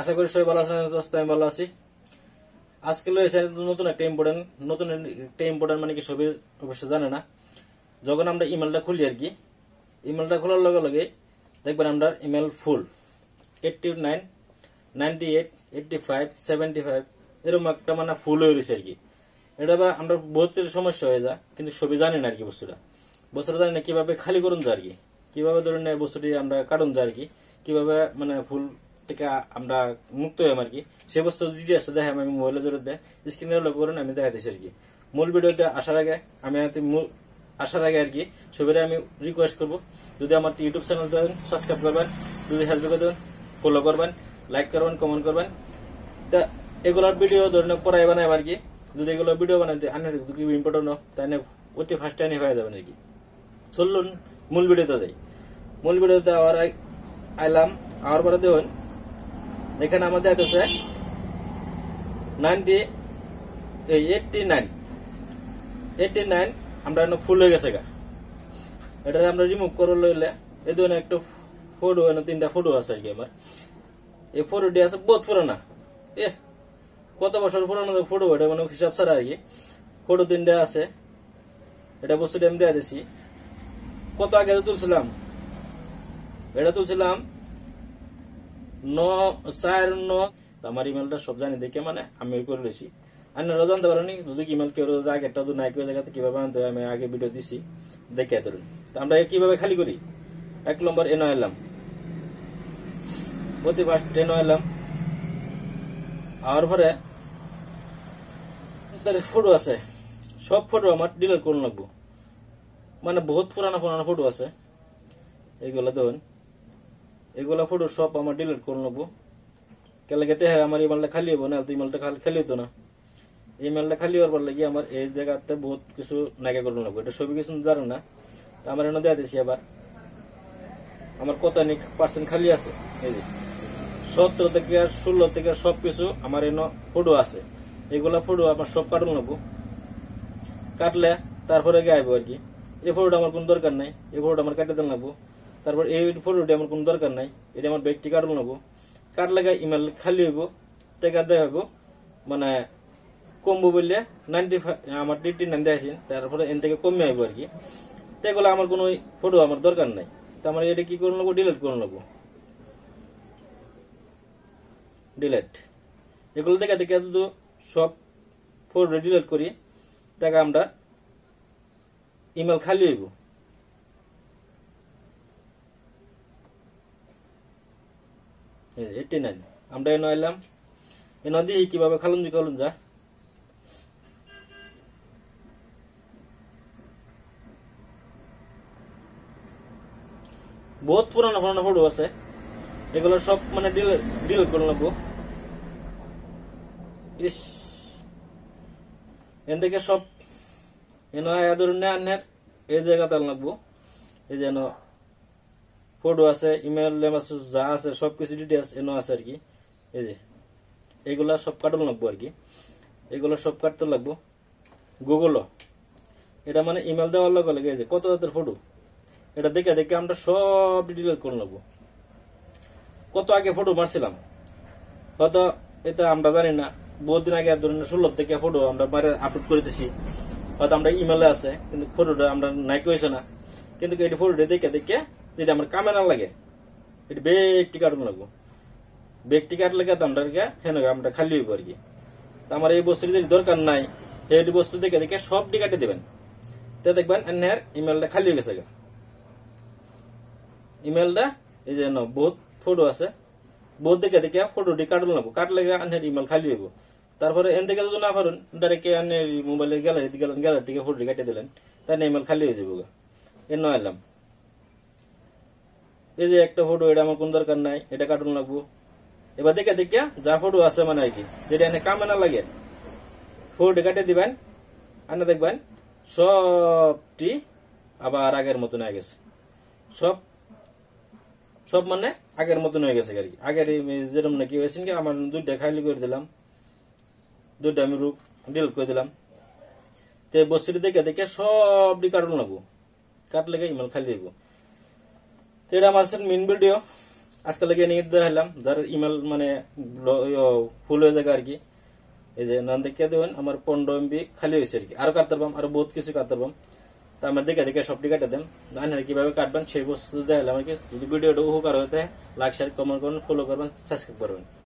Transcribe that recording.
আশা করি সবাই ভালো আছেন। আমি ভালো আছি। আজকে লয়েছে নতুন একটা ইম্পর্টেন্ট মানে কি সবাই অবশ্য জানে না। যখন আমরা ইমেলটা খুলি আর কি, ইমেলটা খোলার লগে লগে দেখবেন আমরা ইমেল ফুল 89, 98, 85, 75 এরকম একটা মানে ফুল হয়ে রয়েছে আর কি। এটা বা আমরা বহুত সমস্যা হয়ে যায়, কিন্তু সবই জানি না আর কি। বস্তুটা জানি না কিভাবে খালি করুন যায় আর কি, কিভাবে ধরুন বস্তুটি আমরা কাটুন যায় আর কি, কিভাবে মানে ফুল থেকে আমরা মুক্ত হই আর কি। সেই বস্তু ডিটেলসটা দেখে আমি মোবাইলের জরিয়ে স্ক্রিনে লক্ষ্য করুন আমি দেখাইতেছি আর কি। মূল ভিডিওতে আসার আগে আর কি সবাই আমি রিকোয়েস্ট করবো, যদি আমার ইউটিউব চ্যানেলটা সাবস্ক্রাইব করবেন, যদি হেল্প করে দেবেন, ফলো করবেন, লাইক করবেন, কমেন্ট করবেন। তা এগুলোর ভিডিও ধরেন পড়াই বানাই আর কি। যদি এগুলো ভিডিও বানাইতে আনার ইম্পর্টেন্ট তাই অতি ফার্স্ট টাইম হয়ে যাবেন আর কি। চলুন মূল ভিডিওতে যাই। মূল ভিডিওতে আবার আইলাম, আবার পরে দেখুন এখানে আমাদের আছে 89 আমরা ফুল হয়ে গেছে গা। এটা আমরা রিমুভ করে লইলে এই ধরনের একটা ফটো, 3টা ফটো আছে আর কি। আমার এই ফটোটি আছে বহুত পুরানা, কত বছর পুরানো ফটো, এটা মানে হিসাব ছাড়া আর কি। ফটো 3টা আছে। এটা বস্তুটি আমি দেয়া দিছি। কত আগে তুলছিলাম, এটা তুলছিলাম 9/4/9। আমার ইমেলটা সব জানি দেখে মানে আমি করে দিয়েছি। আপনারা জানতে পারেনি যদি ইমেল কেউ আগেরটা নাই কেউ জায়গাতে কিভাবে আনতে হয় আমি আগে ভিডিও দিছি দেখে ধরুন। তো আমরা কিভাবে খালি করি, 1 নম্বর এনো এলাম, প্রতি ফার্স্ট এনো এলাম। আর পরে ফটো আছে, সব ফটো আমার ডিলিট করুন লাগবো। মানে বহুত পুরানা ফটো আছে এইগুলা দেখুন, এগুলা ফটো সব আমার ডিলিট করুন লাগবো। কেলাগেতে আমার ইমেলটা খালি হবো না, ইমেলটা খালি হতো না। ইমেলটা খালি হওয়ার লাগে আমার এই জায়গাতে বহুত কিছু নাইকা করুন লাগবো। এটা সবই কিছু জানো না। আমার এনে দেওয়া দিচ্ছি। আবার আমার কত পার্সেন্ট খালি আছে, এই যে 17 থেকে 16 থেকে সবকিছু আমার এনে ফটো আছে। এগুলা ফটো আমার সব কাটুন লাগবো। কাটলে তারপরে গাইব আর কি। এই ফটোটা আমার কোন দরকার নাই, এই ফটোটা আমার কাটে দেন লাগবো। তারপর এই ফটোটি আমার কোন দরকার নাই, এটা আমার ব্যক্তি কাটুন লাগবো। কাটলে ইমেল খালি হইব, টেকা দেওয়া হইব, মানে কমবো বললে 95 আমার 89 দেখাইছেন, তারপরে এন থেকে কমে আইব আর কি। এগুলো আমার কোন ফটো আমার দরকার নাই। তো আমার এটা কি করুন লাগবো, ডিলিট করুন লাগবো। ডিলিট এগুলো দেখে দেখে সব ফটো ডিলিট করি, দেখা আমরা ইমেল খালি হইব। আমরা এনে এলাম, এনে দিয়ে কিভাবে খালুন যা। বহুত পুরানো ফটো আছে, এগুলো সব মানে ডিলিট করে লাগবো। এন থেকে সব ধরুন এই জায়গাতে লাগবো। এই যেন ফটো আছে, ইমেল যা আছে সবকিছু ডিটেলস এনে আছে আর কি। এই যে এগুলা সব কাটন লাগবো আর কি। এগুলো সব কাটতে লাগবো। গুগল এটা মানে ইমেল দেওয়ার লগে লাগে যে কত হাতের ফটো, এটা দেখে দেখে আমরা সব ডিলিট করে লাগবো। কত আগে ফটো মারছিলাম হয়তো এটা আমরা জানি না। বহুত দিন আগে ধরুন 16 থেকে ফটো আমরা আপলোড করে দিছি, হয়তো আমরা ইমেলে আছে, কিন্তু ফটোটা আমরা নাই কইছে না। কিন্তু এই ফটোটা দেখে দেখে যেটা আমার কামে না লাগে, এটা ব্যক্তি কাটুন লাগবো। ব্যক্তি কাটলে আমরা খালি হইব আর কি। আমার এই বস্তুটি যদি দরকার নাই, এই বস্তু দেখে দেখে সবটি কাটে দেবেন, তো দেখবেন এর ইমেলটা খালি হয়ে গেছে। ইমেলটা এই যে বহুত ফটো আছে, বহুত দেখে দেখে ফটোটি কাটুন লাগবো। কাটলে ইমেল খালি হইব। তারপরে এন থেকে যদি না পারেন ডাইরেক্ট মোবাইলের গ্যালারি থেকে ফটোটি কাটিয়ে দিলেন, তাই ইমেল খালি হয়ে যাবো। এর এলাম, এই যে একটা ফটো, এটা আমার কোন দরকার নাই, এটা কাটুন লাগবো। এবার দেখে দেখে যা ফটো আছে মানে আর কি, যেটা এনে কামে না লাগে ফটোটি কাটিয়ে দিবেন। আনে দেখবেন সবটি আবার আগের মতন হয়ে গেছে। সব মানে আগের মতন হয়ে গেছে আর কি। আগের যেরকম নাকি হয়েছে কি, আমার 2টা খালি করে দিলাম, 2টা আমি ডিলিট করে দিলাম। তো বস্তুটি দেখে দেখে সবটি কাটুন লাগবো। কাটলে ইমেল খালি হইব। তো এটা আমার মেইন ভিডিও। আজকে লাগে নিয়ে দেখালাম যার ইমেল মানে ফুল হয়ে যাবে আর কি। এই যে নাম দেখে দেবেন আমার 15 MB খালি হয়েছে আর কি। আরো কাটতে পারবাম, আরো বহুত কিছু কাটতে পারবাম। তা আমার দেখে দেখে সবটি কাটে দেন, জানেন কিভাবে কাটবেন সেই বস্তু দেখালাম আর কি। যদি ভিডিওটা উপকার হতে লাইক শেয়ার কমেন্ট করুন, ফলো করবেন, সাবস্ক্রাইব করবেন।